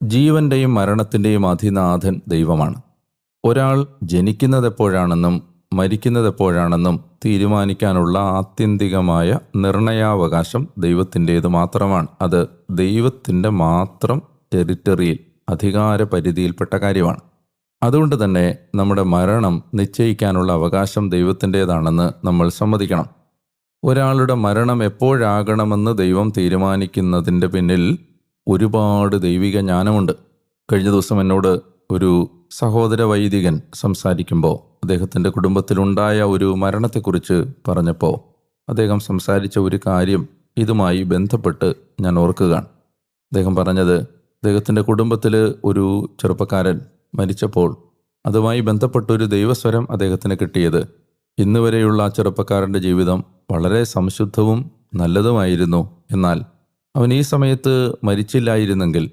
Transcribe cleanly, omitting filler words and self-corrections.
ജീവന്റെയും മരണത്തിൻ്റെയും അധിനാഥൻ ദൈവമാണ്. ഒരാൾ ജനിക്കുന്നതെപ്പോഴാണെന്നും മരിക്കുന്നതെപ്പോഴാണെന്നും തീരുമാനിക്കാനുള്ള ആത്യന്തികമായ നിർണയാവകാശം ദൈവത്തിൻ്റേത് മാത്രമാണ്. അത് ദൈവത്തിൻ്റെ മാത്രം ടെറിറ്ററിയിൽ, അധികാര പരിധിയിൽപ്പെട്ട കാര്യമാണ്. അതുകൊണ്ട് തന്നെ നമ്മുടെ മരണം നിശ്ചയിക്കാനുള്ള അവകാശം ദൈവത്തിൻ്റേതാണെന്ന് നമ്മൾ സമ്മതിക്കണം. ഒരാളുടെ മരണം എപ്പോഴാകണമെന്ന് ദൈവം തീരുമാനിക്കുന്നതിൻ്റെ പിന്നിൽ ഒരുപാട് ദൈവിക ജ്ഞാനമുണ്ട്. കഴിഞ്ഞ ദിവസം എന്നോട് ഒരു സഹോദര വൈദികൻ സംസാരിക്കുമ്പോൾ അദ്ദേഹത്തിൻ്റെ കുടുംബത്തിലുണ്ടായ ഒരു മരണത്തെക്കുറിച്ച് പറഞ്ഞപ്പോൾ അദ്ദേഹം സംസാരിച്ച ഒരു കാര്യം ഇതുമായി ബന്ധപ്പെട്ട് ഞാൻ ഓർക്കുകയാണ്. അദ്ദേഹം പറഞ്ഞത്, അദ്ദേഹത്തിൻ്റെ കുടുംബത്തിൽ ഒരു ചെറുപ്പക്കാരൻ മരിച്ചപ്പോൾ അതുമായി ബന്ധപ്പെട്ടൊരു ദൈവസ്വരം അദ്ദേഹത്തിന് കിട്ടിയത്, ഇന്ന് വരെയുള്ള ആ ചെറുപ്പക്കാരൻ്റെ ജീവിതം വളരെ സംശുദ്ധവും നല്ലതുമായിരുന്നു. എന്നാൽ അവൻ ഈ സമയത്ത് മരിച്ചില്ലായിരുന്നെങ്കിൽ